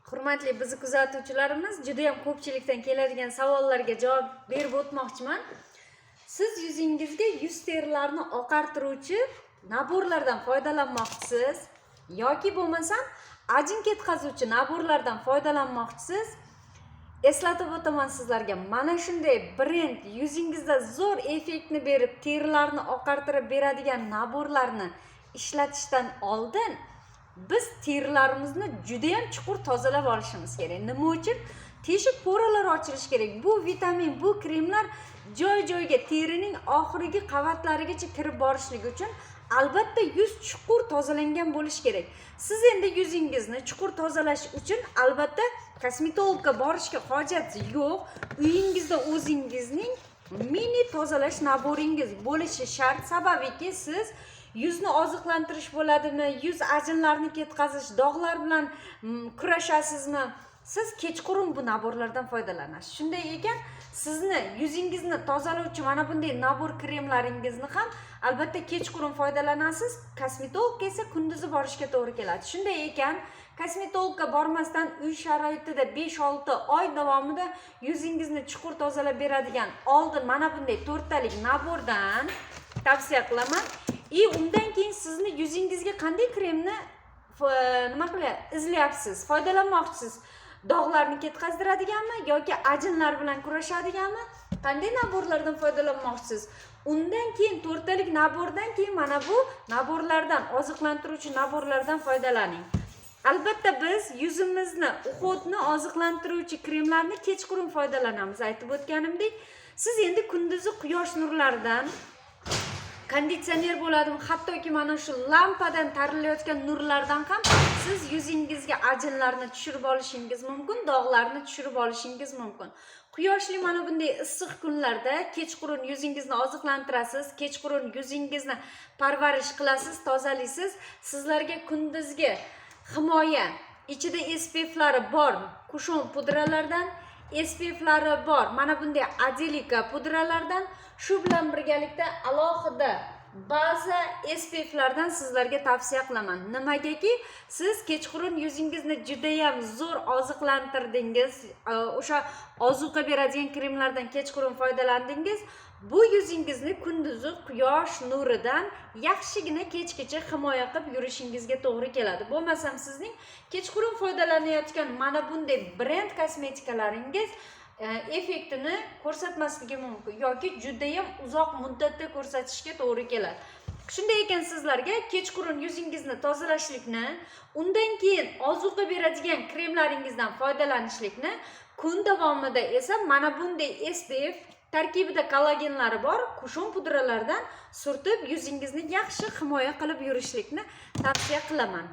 Hurmatli bizni kuzatuvchilarimiz, juda ham ko'pchilikdan keladigan savollarga javob berib o'tmoqchiman. Siz yuzingizga yuz terilarini oqartiruvchi naborlardan foydalanmoqchisiz yoki bo'lmasam ajin ketkazuvchi naborlardan foydalanmoqchisiz? Eslatib o'taman sizlarga, mana shunday brend yuzingizda zo'r effektni berib, terilarni oqartirib beradigan naborlarni ishlatishdan oldin biz terilarimizni juda ham chuqur tozalab olishimiz kerak. Nima uchun? Teshik po'ralar ochilishi kerak. Bu vitamin, bu kremlar joy-joyga terining oxirgi qavatlarigacha kirib borishligi uchun albatta yuz chuqur tozalangan bo'lishi kerak. Siz endi yuzingizni chuqur tozalash uchun albatta kosmetologga borishga hojat yo'q. Uyingizda o'zingizning mini tozalash naboringiz bo'lishi shart. Sababiki siz yuzni oziqlantirish bo'ladimi, yuz ajinlarini ketkazish, dog'lar bilan kurashasizmi? Siz kechqurun bu naborlardan foydalanasiz. Shunday ekan, sizni yuzingizni tozalovchi mana bunday nabor kremlaringizni ham albatta kechqurun foydalanasiz. Kosmetologga esa kunduzi borishga to'g'ri keladi. Shunday ekan, kosmetologga bormasdan uy sharoitida 5-6 oy davomida yuzingizni chuqur tozalab beradigan oldin mana bunday 4 talik nabordan tavsiya qilaman. Undan keyin sizni yuzingizga qanday kremni izlayapsiz, foydalanmoqchisiz? Dog'larni ketkazdiradiganmi yoki ajinlar bilan kurashadiganmi? Qanday naborlardan foydalanmoqchisiz? Undan keyin 4 talik nabordan keyin mana bu naborlardan, oziqlantiruvchi naborlardan foydalaning. Albatta biz yuzimizni, uxotni oziqlantiruvchi kremlarni kechqurun foydalanamiz. Aytib o'tganimdek, siz endi kunduzi quyosh nurlaridan, konditsioner bo'ladimi, hattoki mana shu lampadan tarilayotgan nurlardan ham siz yuzingizga ajinlarni tushirib olishingiz mumkin, dog'larni tushirib olishingiz mumkin. Quyoshli mana bunday issiq kunlarda kechqurun yuzingizni oziqlantirasiz, kechqurun yuzingizni parvarish qilasiz, tozalaysiz. Sizlarga kunduzgi himoya, ichida SPF'lari bor kushon pudralardan, SPF'lari bor mana bunday adelika pudralardan, shu bilan birgalikda alohida baza SPF'lardan sizlarga tavsiya qilaman. Nimagaki, siz kechqurun yuzingizni juda ham zo'r oziqlantirdingiz, o'sha ozuqa beradigan kremlardan kechqurun foydalandingiz. Bu yuzingizni kunduzi quyosh nuridan yaxshigina kechgacha himoya qilib yurishingizga to'g'ri keladi. Bo'lmasam sizning kechqurun foydalanayotgan mana bunday brend kosmetikalaringiz effektini ko'rsatmasligi mumkin yoki juda ham uzoq muddatda ko'rsatishga to'g'ri keladi. Shunday ekan, sizlarga kechqurun yuzingizni tozalashlikni, undan keyin ozuqa beradigan kremlaringizdan foydalanishlikni, kun davomida esa mana bunday SPF tarkibida kollagenlari bor kushon pudralardan surtib yuzingizni yaxshi himoya qilib yurishlikni tavsiya qilaman.